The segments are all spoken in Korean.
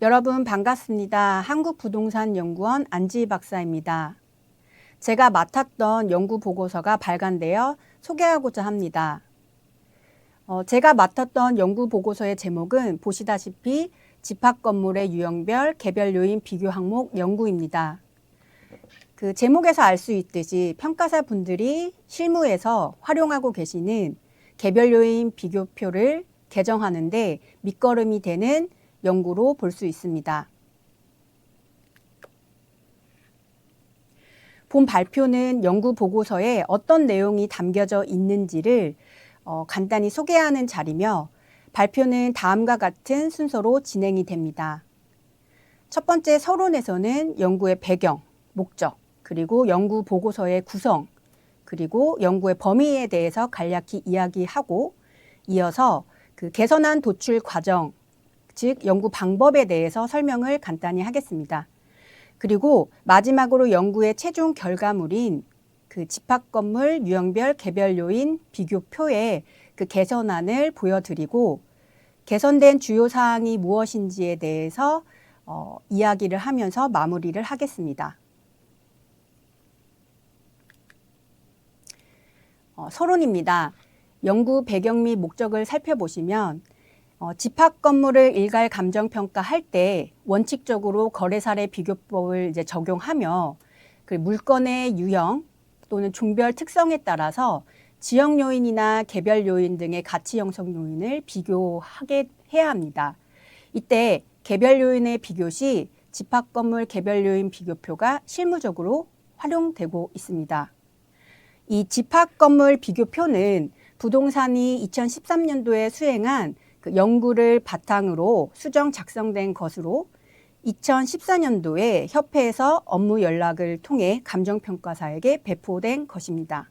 여러분 반갑습니다. 한국부동산연구원 안지희 박사입니다. 제가 맡았던 연구 보고서가 발간되어 소개하고자 합니다. 제가 맡았던 연구 보고서의 제목은 보시다시피 집합건물의 유형별 개별 요인 비교 항목 연구입니다. 그 제목에서 알 수 있듯이 평가사 분들이 실무에서 활용하고 계시는 개별 요인 비교표를 개정하는데 밑거름이 되는 연구로 볼 수 있습니다. 본 발표는 연구 보고서에 어떤 내용이 담겨져 있는지를 간단히 소개하는 자리며 발표는 다음과 같은 순서로 진행이 됩니다. 첫 번째 서론에서는 연구의 배경, 목적, 그리고 연구 보고서의 구성, 그리고 연구의 범위에 대해서 간략히 이야기하고 이어서 그 개선안 도출 과정, 즉 연구 방법에 대해서 설명을 간단히 하겠습니다. 그리고 마지막으로 연구의 최종 결과물인 그 집합건물 유형별 개별 요인 비교표의 그 개선안을 보여드리고 개선된 주요 사항이 무엇인지에 대해서 이야기를 하면서 마무리를 하겠습니다. 서론입니다. 연구 배경 및 목적을 살펴보시면 집합건물을 일괄 감정평가할 때 원칙적으로 거래사례 비교법을 적용하며 그 물건의 유형 또는 종별 특성에 따라서 지역 요인이나 개별 요인 등의 가치 형성 요인을 비교하게 해야 합니다. 이때 개별 요인의 비교 시 집합건물 개별 요인 비교표가 실무적으로 활용되고 있습니다. 이 집합건물 비교표는 부동산이 2013년도에 수행한 그 연구를 바탕으로 수정 작성된 것으로 2014년도에 협회에서 업무 연락을 통해 감정평가사에게 배포된 것입니다.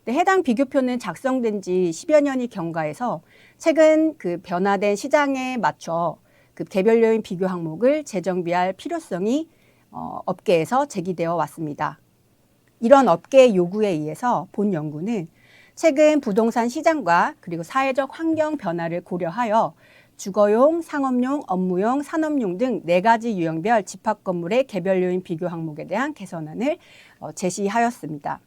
해당 비교표는 작성된 지 10여 년이 경과해서 최근 그 변화된 시장에 맞춰 그 개별 요인 비교 항목을 재정비할 필요성이 업계에서 제기되어 왔습니다. 이런 업계의 요구에 의해서 본 연구는 최근 부동산 시장과 그리고 사회적 환경 변화를 고려하여 주거용, 상업용, 업무용, 산업용 등 4가지 유형별 집합건물의 개별 요인 비교 항목에 대한 개선안을 제시하였습니다.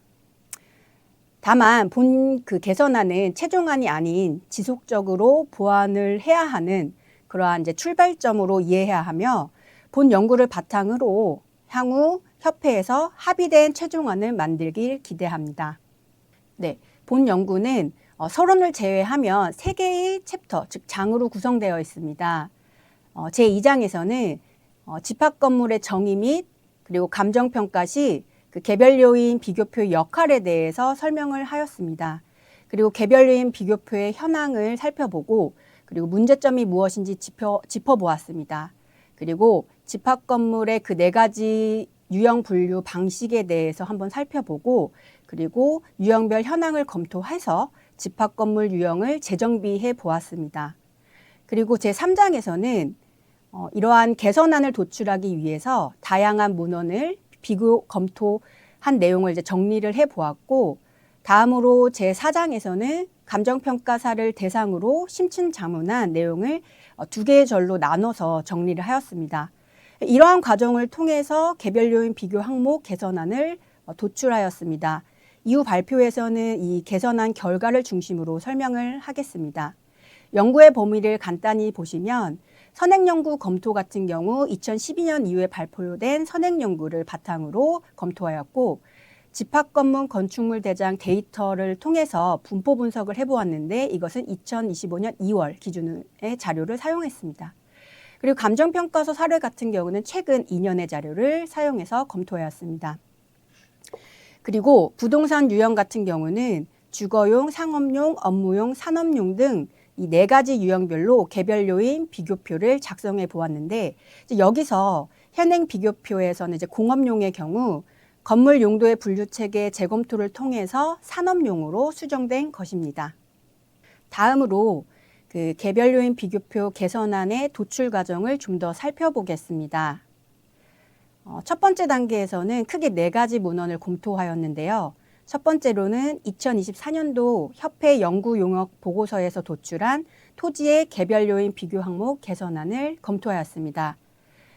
다만 본 그 개선안은 최종안이 아닌 지속적으로 보완을 해야 하는 그러한 이제 출발점으로 이해해야 하며 본 연구를 바탕으로 향후 협회에서 합의된 최종안을 만들길 기대합니다. 네. 본 연구는 서론을 제외하면 3개의 챕터, 즉 장으로 구성되어 있습니다. 제2장에서는 집합건물의 정의 및 그리고 감정평가 시 그 개별 요인 비교표의 역할에 대해서 설명을 하였습니다. 그리고 개별 요인 비교표의 현황을 살펴보고 그리고 문제점이 무엇인지 짚어보았습니다. 그리고 집합건물의 그 4가지 유형 분류 방식에 대해서 한번 살펴보고 그리고 유형별 현황을 검토해서 집합건물 유형을 재정비해 보았습니다. 그리고 제3장에서는 이러한 개선안을 도출하기 위해서 다양한 문헌을 비교 검토한 내용을 이제 정리를 해 보았고 다음으로 제4장에서는 감정평가사를 대상으로 심층자문한 내용을 2개의 절로 나눠서 정리를 하였습니다. 이러한 과정을 통해서 개별 요인 비교 항목 개선안을 도출하였습니다. 이후 발표에서는 이 개선안 결과를 중심으로 설명을 하겠습니다. 연구의 범위를 간단히 보시면 선행연구 검토 같은 경우 2012년 이후에 발표된 선행연구를 바탕으로 검토하였고 집합건물 건축물 대장 데이터를 통해서 분포 분석을 해보았는데 이것은 2025년 2월 기준의 자료를 사용했습니다. 그리고 감정평가서 사례 같은 경우는 최근 2년의 자료를 사용해서 검토하였습니다. 그리고 부동산 유형 같은 경우는 주거용, 상업용, 업무용, 산업용 등 이 4가지 유형별로 개별 요인 비교표를 작성해 보았는데 여기서 현행 비교표에서는 이제 공업용의 경우 건물 용도의 분류 체계 재검토를 통해서 산업용으로 수정된 것입니다. 다음으로 그 개별 요인 비교표 개선안의 도출 과정을 좀 더 살펴보겠습니다. 첫 번째 단계에서는 크게 4가지 문헌을 검토하였는데요. 첫 번째로는 2024년도 협회 연구 용역 보고서에서 도출한 토지의 개별 요인 비교 항목 개선안을 검토하였습니다.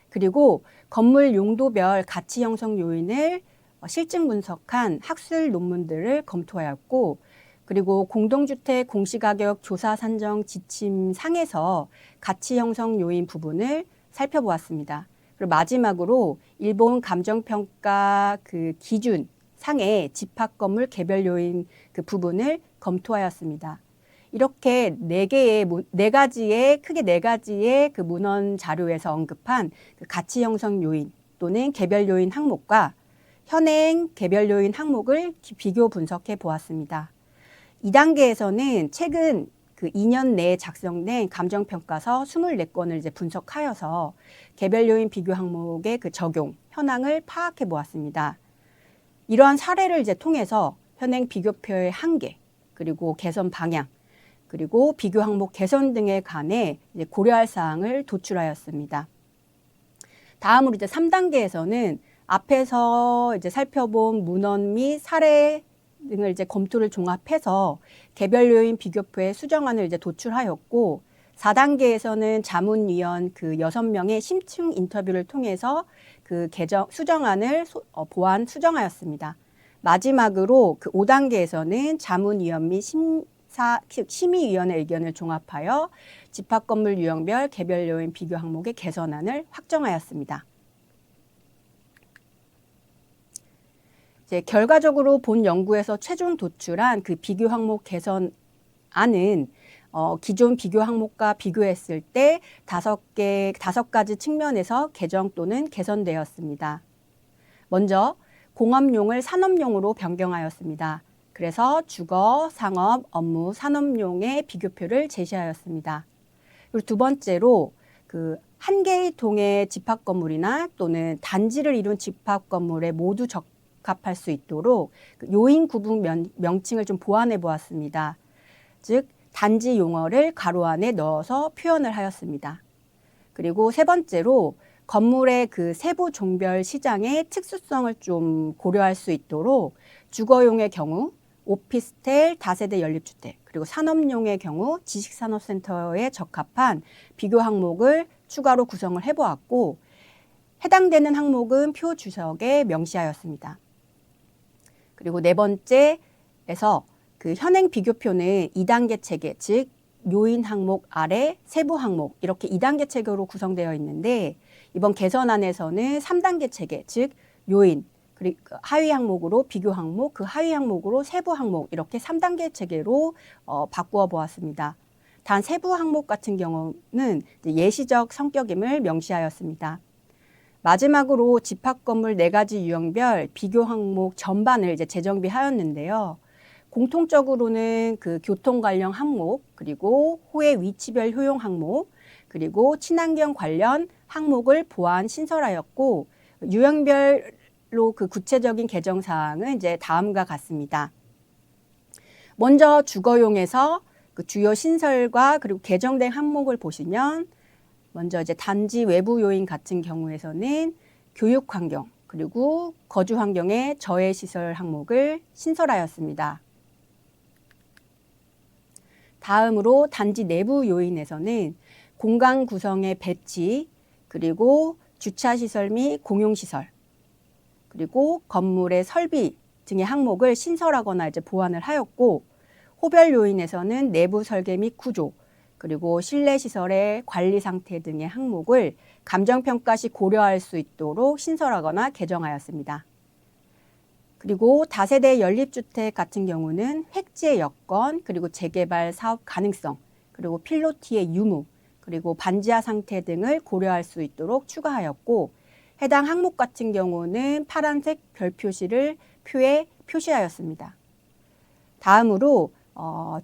그리고 건물 용도별 가치 형성 요인을 실증 분석한 학술 논문들을 검토하였고, 그리고 공동주택 공시가격 조사 산정 지침 상에서 가치 형성 요인 부분을 살펴보았습니다. 그리고 마지막으로 일본 감정평가 그 기준 상의 집합 건물 개별 요인 그 부분을 검토하였습니다. 이렇게 크게 네 가지의 그 문헌 자료에서 언급한 그 가치 형성 요인 또는 개별 요인 항목과 현행 개별 요인 항목을 비교 분석해 보았습니다. 2단계에서는 최근 그 2년 내에 작성된 감정평가서 24건을 이제 분석하여서 개별 요인 비교 항목의 그 적용 현황을 파악해 보았습니다. 이러한 사례를 이제 통해서 현행 비교표의 한계, 그리고 개선 방향, 그리고 비교 항목 개선 등에 관해 이제 고려할 사항을 도출하였습니다. 다음으로 이제 3단계에서는 앞에서 이제 살펴본 문헌 및 사례 등을 이제 검토를 종합해서 개별 요인 비교표의 수정안을 이제 도출하였고, 4단계에서는 자문위원 그 6명의 심층 인터뷰를 통해서 그 수정안을 보완 수정하였습니다. 마지막으로 그 5단계에서는 자문위원 및 심의위원회 의견을 종합하여 집합건물 유형별 개별 요인 비교 항목의 개선안을 확정하였습니다. 이제 결과적으로 본 연구에서 최종 도출한 그 비교 항목 개선안은 기존 비교 항목과 비교했을 때 5가지 측면에서 개정 또는 개선되었습니다. 먼저 공업용을 산업용으로 변경하였습니다. 그래서 주거, 상업, 업무, 산업용의 비교표를 제시하였습니다. 그리고 두 번째로 그 한 개의 동의 집합 건물이나 또는 단지를 이룬 집합 건물에 모두 적합할 수 있도록 그 요인 구분 명칭을 좀 보완해 보았습니다. 즉 단지 용어를 가로 안에 넣어서 표현을 하였습니다. 그리고 세 번째로 건물의 그 세부 종별 시장의 특수성을 좀 고려할 수 있도록 주거용의 경우 오피스텔, 다세대 연립주택, 그리고 산업용의 경우 지식산업센터에 적합한 비교 항목을 추가로 구성을 해보았고, 해당되는 항목은 표 주석에 명시하였습니다. 그리고 네 번째에서 그 현행 비교표는 2단계 체계, 즉 요인 항목 아래 세부 항목 이렇게 2단계 체계로 구성되어 있는데, 이번 개선안에서는 3단계 체계, 즉 요인, 그리고 하위 항목으로 비교 항목, 그 하위 항목으로 세부 항목 이렇게 3단계 체계로 바꾸어 보았습니다. 단 세부 항목 같은 경우는 예시적 성격임을 명시하였습니다. 마지막으로 집합 건물 4가지 유형별 비교 항목 전반을 이제 재정비하였는데요. 공통적으로는 그 교통 관련 항목, 그리고 호의 위치별 효용 항목, 그리고 친환경 관련 항목을 보완 신설하였고, 유형별로 그 구체적인 개정 사항은 이제 다음과 같습니다. 먼저 주거용에서 그 주요 신설과 그리고 개정된 항목을 보시면, 먼저 이제 단지 외부 요인 같은 경우에서는 교육 환경, 그리고 거주 환경의 저해 시설 항목을 신설하였습니다. 다음으로 단지 내부 요인에서는 공간 구성의 배치, 그리고 주차시설 및 공용시설, 그리고 건물의 설비 등의 항목을 신설하거나 이제 보완을 하였고, 호별 요인에서는 내부 설계 및 구조, 그리고 실내 시설의 관리 상태 등의 항목을 감정평가 시 고려할 수 있도록 신설하거나 개정하였습니다. 그리고 다세대 연립주택 같은 경우는 획지의 여건, 그리고 재개발 사업 가능성, 그리고 필로티의 유무, 그리고 반지하 상태 등을 고려할 수 있도록 추가하였고, 해당 항목 같은 경우는 파란색 별 표시를 표에 표시하였습니다. 다음으로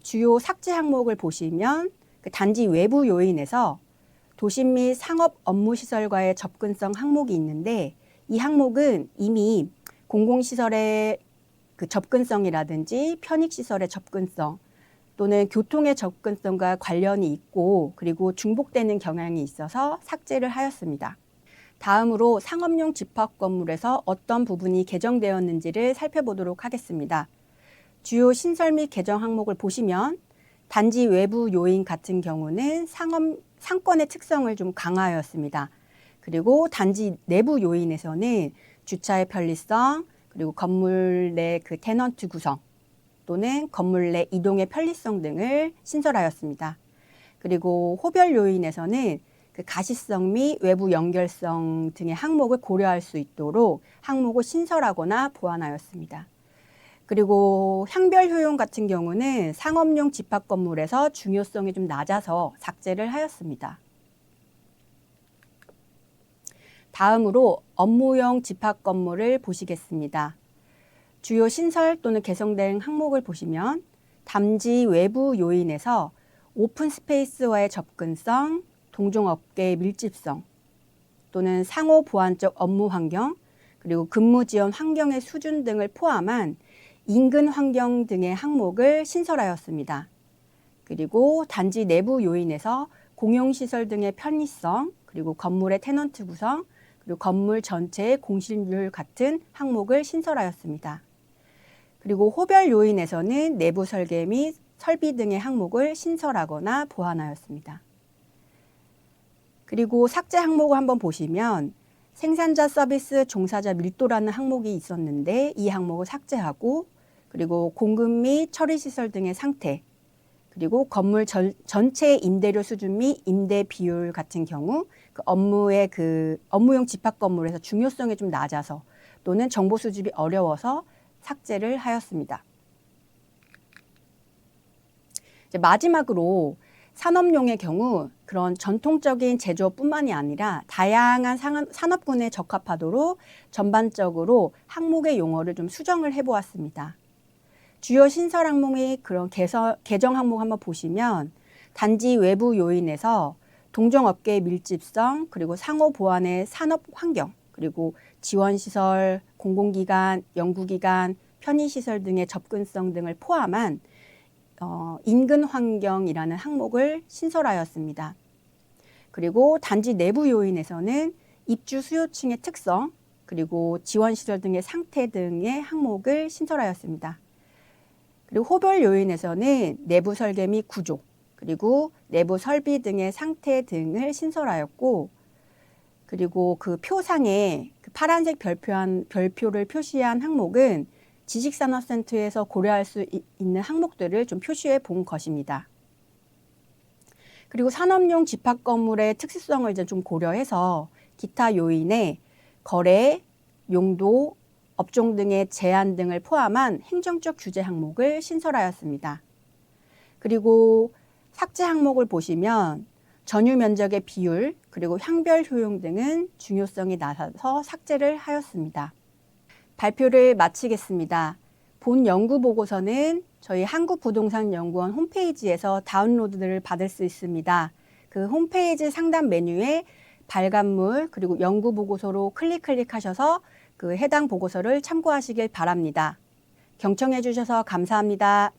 주요 삭제 항목을 보시면 그 단지 외부 요인에서 도심 및 상업 업무 시설과의 접근성 항목이 있는데, 이 항목은 이미 공공시설의 그 접근성이라든지 편익시설의 접근성 또는 교통의 접근성과 관련이 있고, 그리고 중복되는 경향이 있어서 삭제를 하였습니다. 다음으로 상업용 집합 건물에서 어떤 부분이 개정되었는지를 살펴보도록 하겠습니다. 주요 신설 및 개정 항목을 보시면 단지 외부 요인 같은 경우는 상권의 특성을 좀 강화하였습니다. 그리고 단지 내부 요인에서는 주차의 편리성, 그리고 건물 내 그 테넌트 구성 또는 건물 내 이동의 편리성 등을 신설하였습니다. 그리고 호별 요인에서는 그 가시성 및 외부 연결성 등의 항목을 고려할 수 있도록 항목을 신설하거나 보완하였습니다. 그리고 향별 효용 같은 경우는 상업용 집합 건물에서 중요성이 좀 낮아서 삭제를 하였습니다. 다음으로 업무용 집합 건물을 보시겠습니다. 주요 신설 또는 개성된 항목을 보시면 단지 외부 요인에서 오픈 스페이스와의 접근성, 동종업계의 밀집성 또는 상호 보완적 업무 환경, 그리고 근무 지원 환경의 수준 등을 포함한 인근 환경 등의 항목을 신설하였습니다. 그리고 단지 내부 요인에서 공용시설 등의 편의성, 그리고 건물의 테넌트 구성, 그리고 건물 전체의 공실률 같은 항목을 신설하였습니다. 그리고 호별 요인에서는 내부 설계 및 설비 등의 항목을 신설하거나 보완하였습니다. 그리고 삭제 항목을 한번 보시면 생산자 서비스 종사자 밀도라는 항목이 있었는데 이 항목을 삭제하고, 그리고 공급 및 처리 시설 등의 상태, 그리고 건물 전체 임대료 수준 및 임대 비율 같은 경우 업무용 집합 건물에서 중요성이 좀 낮아서 또는 정보 수집이 어려워서 삭제를 하였습니다. 이제 마지막으로 산업용의 경우 그런 전통적인 제조업뿐만이 아니라 다양한 산업군에 적합하도록 전반적으로 항목의 용어를 좀 수정을 해보았습니다. 주요 신설 항목의 그런 개정 항목 한번 보시면 단지 외부 요인에서 동종업계의 밀집성, 그리고 상호 보완의 산업 환경, 그리고 지원시설, 공공기관, 연구기관, 편의시설 등의 접근성 등을 포함한 인근 환경이라는 항목을 신설하였습니다. 그리고 단지 내부 요인에서는 입주 수요층의 특성, 그리고 지원시설 등의 상태 등의 항목을 신설하였습니다. 그리고 호별 요인에서는 내부 설계 및 구조, 그리고 내부 설비 등의 상태 등을 신설하였고, 그리고 그 표상에 그 파란색 별표를 표시한 항목은 지식산업센터에서 고려할 수 있는 항목들을 좀 표시해 본 것입니다. 그리고 산업용 집합 건물의 특수성을 이제 좀 고려해서 기타 요인에 거래, 용도, 업종 등의 제한 등을 포함한 행정적 규제 항목을 신설하였습니다. 그리고 삭제 항목을 보시면 전유 면적의 비율, 그리고 향별 효용 등은 중요성이 낮아서 삭제를 하였습니다. 발표를 마치겠습니다. 본 연구 보고서는 저희 한국부동산연구원 홈페이지에서 다운로드를 받을 수 있습니다. 그 홈페이지 상단 메뉴에 발간물 그리고 연구 보고서로 클릭하셔서 그 해당 보고서를 참고하시길 바랍니다. 경청해 주셔서 감사합니다.